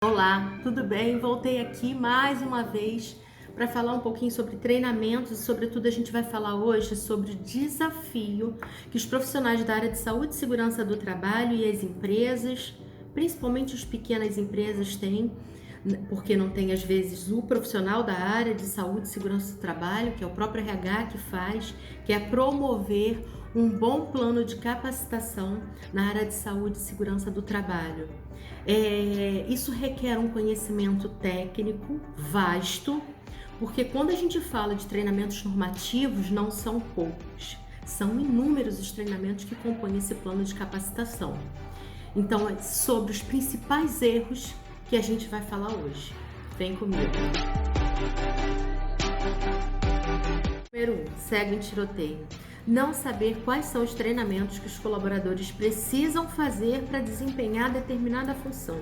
Olá, tudo bem? Voltei aqui mais uma vez para falar um pouquinho sobre treinamentos e, sobretudo, a gente vai falar hoje sobre o desafio que os profissionais da área de saúde e segurança do trabalho e as empresas, principalmente as pequenas empresas, têm, porque não tem às vezes o profissional da área de saúde e segurança do trabalho, que é o próprio RH que faz, que é promover um bom plano de capacitação na área de saúde e segurança do trabalho. Isso requer um conhecimento técnico vasto, porque quando a gente fala de treinamentos normativos, não são poucos, são inúmeros os treinamentos que compõem esse plano de capacitação. Então, é sobre os principais erros que a gente vai falar hoje. Vem comigo. Número 1, segue em tiroteio. Não saber quais são os treinamentos que os colaboradores precisam fazer para desempenhar determinada função.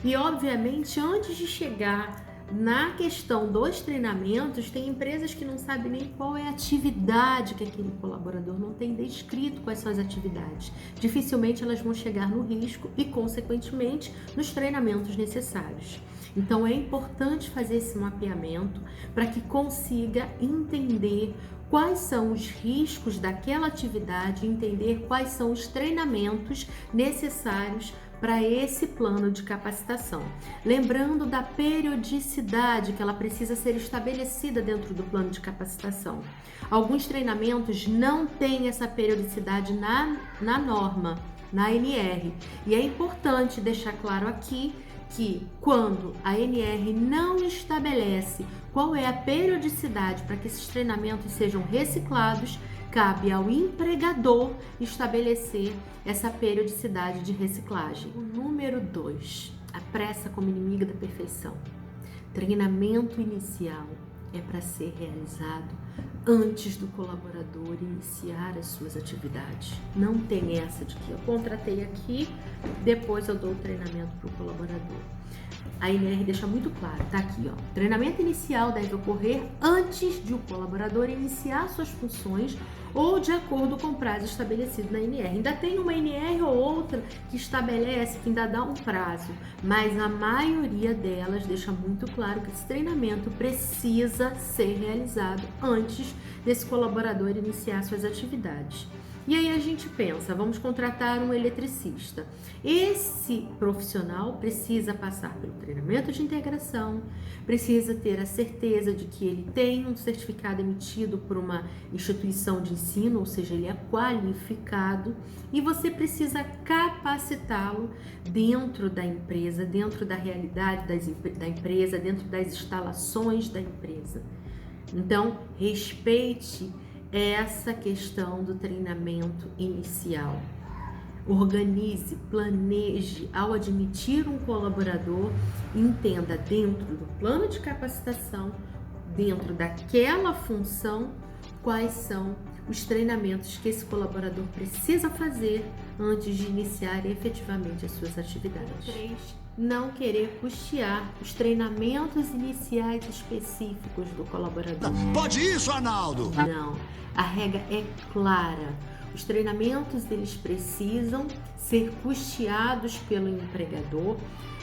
E, obviamente, antes de chegar na questão dos treinamentos, tem empresas que não sabem nem qual é a atividade que aquele colaborador não tem descrito quais são as atividades. Dificilmente elas vão chegar no risco e, consequentemente, nos treinamentos necessários. Então, é importante fazer esse mapeamento para que consiga entender quais são os riscos daquela atividade, entender quais são os treinamentos necessários para esse plano de capacitação. Lembrando da periodicidade que ela precisa ser estabelecida dentro do plano de capacitação. Alguns treinamentos não têm essa periodicidade na norma, na ANR, e é importante deixar claro aqui que quando a ANR não estabelece qual é a periodicidade para que esses treinamentos sejam reciclados, cabe ao empregador estabelecer essa periodicidade de reciclagem. O número 2, a pressa como inimiga da perfeição. Treinamento inicial é para ser realizado antes do colaborador iniciar as suas atividades. Não tem essa de que eu contratei aqui, depois eu dou o treinamento para o colaborador. A ANR deixa muito claro, tá aqui, ó. Treinamento inicial deve ocorrer antes de o colaborador iniciar suas funções ou de acordo com o prazo estabelecido na ANR. Ainda tem uma ANR ou outra que estabelece, que ainda dá um prazo, mas a maioria delas deixa muito claro que esse treinamento precisa ser realizado antes desse colaborador iniciar suas atividades. E aí a gente pensa, vamos contratar um eletricista. Esse profissional precisa passar pelo treinamento de integração, precisa ter a certeza de que ele tem um certificado emitido por uma instituição de ensino, ou seja, ele é qualificado, e você precisa capacitá-lo dentro da empresa, dentro da realidade da empresa, dentro das instalações da empresa. Então, respeite essa questão do treinamento inicial. Organize, planeje, ao admitir um colaborador, entenda dentro do plano de capacitação, dentro daquela função, quais são os treinamentos que esse colaborador precisa fazer antes de iniciar efetivamente as suas atividades. 3. Não querer custear os treinamentos iniciais específicos do colaborador. Pode isso, Arnaldo? Não, a regra é clara. Os treinamentos eles precisam ser custeados pelo empregador,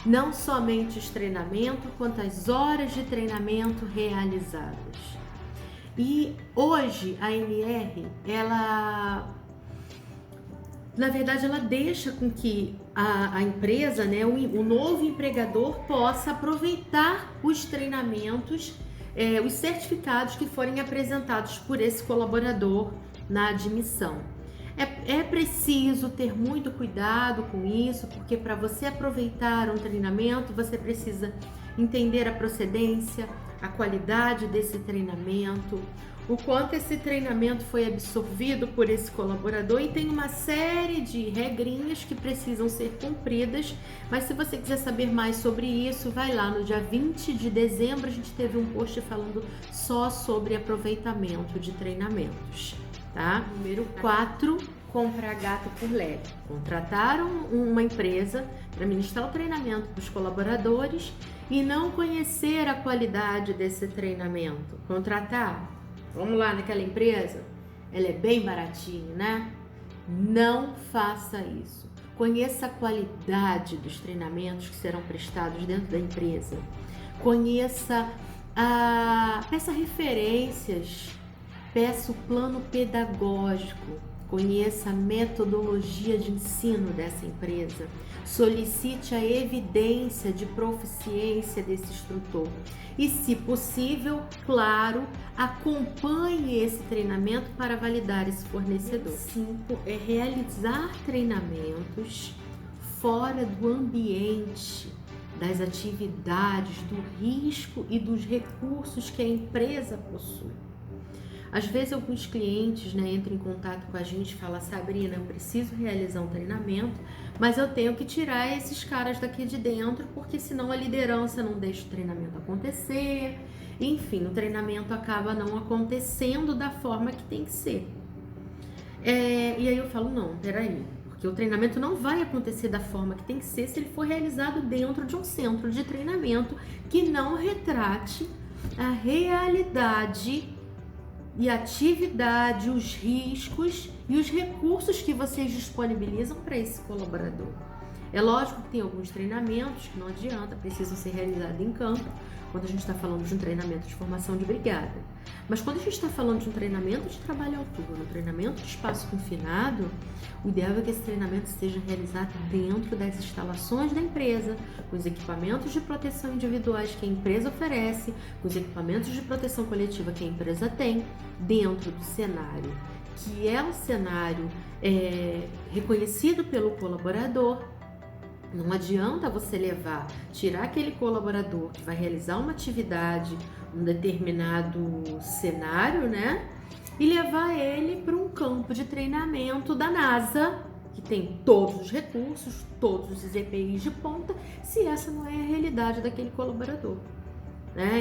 não somente os treinamentos, quanto as horas de treinamento realizadas. E hoje a ANR, na verdade, ela deixa com que a empresa, né, o novo empregador possa aproveitar os treinamentos, os certificados que forem apresentados por esse colaborador na admissão. É preciso ter muito cuidado com isso, porque para você aproveitar um treinamento, você precisa entender a procedência, a qualidade desse treinamento, o quanto esse treinamento foi absorvido por esse colaborador, e tem uma série de regrinhas que precisam ser cumpridas, mas se você quiser saber mais sobre isso, vai lá no dia 20 de dezembro, a gente teve um post falando só sobre aproveitamento de treinamentos, tá? Número 4, comprar gato por lebre. Contrataram uma empresa para ministrar o treinamento para os colaboradores e não conhecer a qualidade desse treinamento. Contratar? Vamos lá naquela empresa? Ela é bem baratinha, né? Não faça isso. Conheça a qualidade dos treinamentos que serão prestados dentro da empresa. Conheça peça referências, peça o plano pedagógico, conheça a metodologia de ensino dessa empresa, solicite a evidência de proficiência desse instrutor e, se possível, claro, acompanhe esse treinamento para validar esse fornecedor. 5 é realizar treinamentos fora do ambiente, das atividades, do risco e dos recursos que a empresa possui. Às vezes alguns clientes, entram em contato com a gente e falam: Sabrina, eu preciso realizar um treinamento, mas eu tenho que tirar esses caras daqui de dentro, porque senão a liderança não deixa o treinamento acontecer. Enfim, o treinamento acaba não acontecendo da forma que tem que ser. E aí eu falo: não, peraí, porque o treinamento não vai acontecer da forma que tem que ser se ele for realizado dentro de um centro de treinamento que não retrate a realidade e atividade, os riscos e os recursos que vocês disponibilizam para esse colaborador. É lógico que tem alguns treinamentos que não adianta, precisam ser realizados em campo, quando a gente está falando de um treinamento de formação de brigada. Mas quando a gente está falando de um treinamento de trabalho autônomo, um treinamento de espaço confinado, o ideal é que esse treinamento seja realizado dentro das instalações da empresa, com os equipamentos de proteção individuais que a empresa oferece, com os equipamentos de proteção coletiva que a empresa tem, dentro do cenário, que é um cenário reconhecido pelo colaborador. Não adianta você tirar aquele colaborador que vai realizar uma atividade, um determinado cenário, e levar ele para um campo de treinamento da NASA, que tem todos os recursos, todos os EPIs de ponta, se essa não é a realidade daquele colaborador.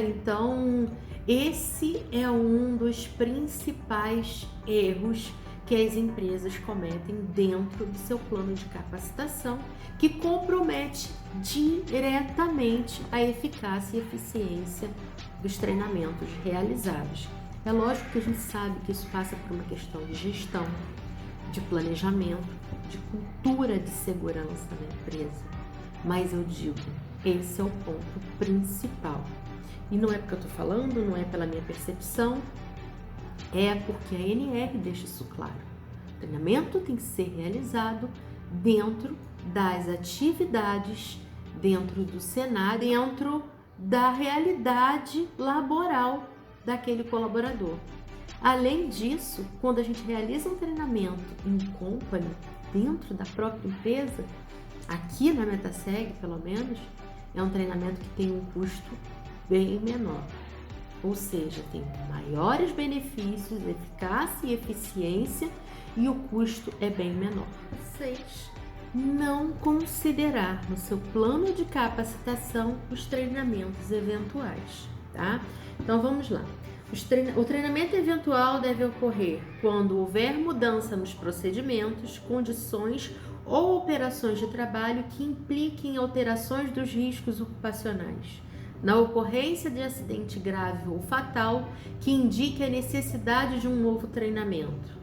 Então, esse é um dos principais erros que as empresas cometem dentro do seu plano de capacitação, que compromete diretamente a eficácia e eficiência dos treinamentos realizados. É lógico que a gente sabe que isso passa por uma questão de gestão, de planejamento, de cultura de segurança na empresa, mas eu digo, esse é o ponto principal. E não é porque eu estou falando, não é pela minha percepção, é porque a ANR deixa isso claro. O treinamento tem que ser realizado dentro das atividades, dentro do cenário, dentro da realidade laboral daquele colaborador. Além disso, quando a gente realiza um treinamento em company, dentro da própria empresa, aqui na Metaseg, pelo menos, é um treinamento que tem um custo bem menor. Ou seja, tem maiores benefícios, eficácia e eficiência, e o custo é bem menor. 6. Não considerar no seu plano de capacitação os treinamentos eventuais, tá? Então vamos lá. O treinamento eventual deve ocorrer quando houver mudança nos procedimentos, condições ou operações de trabalho que impliquem alterações dos riscos ocupacionais, na ocorrência de acidente grave ou fatal que indique a necessidade de um novo treinamento,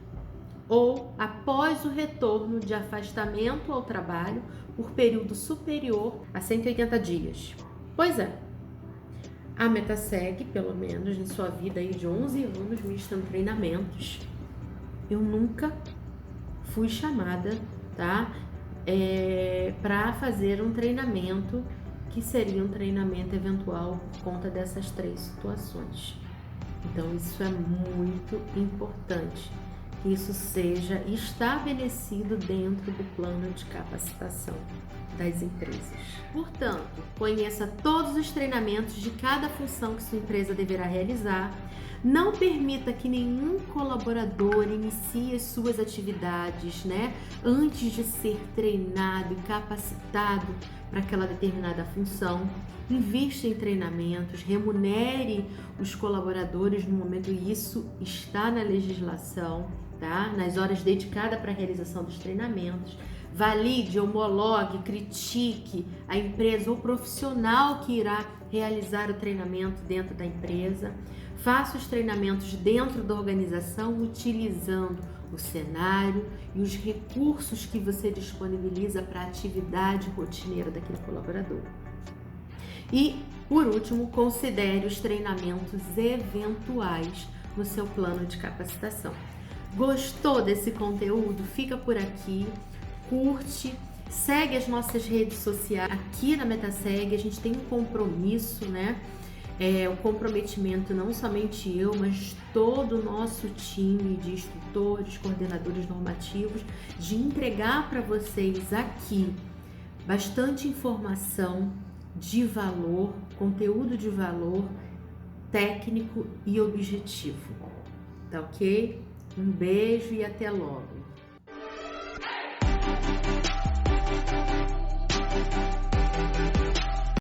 ou após o retorno de afastamento ao trabalho por período superior a 180 dias. Pois é, a Metaseg, pelo menos em sua vida aí de 11 anos ministrando treinamentos, eu nunca fui chamada, tá, para fazer um treinamento que seria um treinamento eventual por conta dessas 3 situações. Então isso é muito importante, que isso seja estabelecido dentro do plano de capacitação das empresas. Portanto, conheça todos os treinamentos de cada função que sua empresa deverá realizar. Não permita que nenhum colaborador inicie as suas atividades, antes de ser treinado e capacitado para aquela determinada função. Invista em treinamentos, remunere os colaboradores no momento, e isso está na legislação, tá? Nas horas dedicadas para a realização dos treinamentos. Valide, homologue, critique a empresa ou profissional que irá realizar o treinamento dentro da empresa. Faça os treinamentos dentro da organização utilizando o cenário e os recursos que você disponibiliza para a atividade rotineira daquele colaborador. E, por último, considere os treinamentos eventuais no seu plano de capacitação. Gostou desse conteúdo? Fica por aqui, curte, segue as nossas redes sociais. Aqui na Metaseg a gente tem um compromisso, né? O comprometimento não somente eu, mas todo o nosso time de instrutores, coordenadores normativos, de entregar para vocês aqui bastante informação de valor, conteúdo de valor técnico e objetivo. Tá ok? Um beijo e até logo!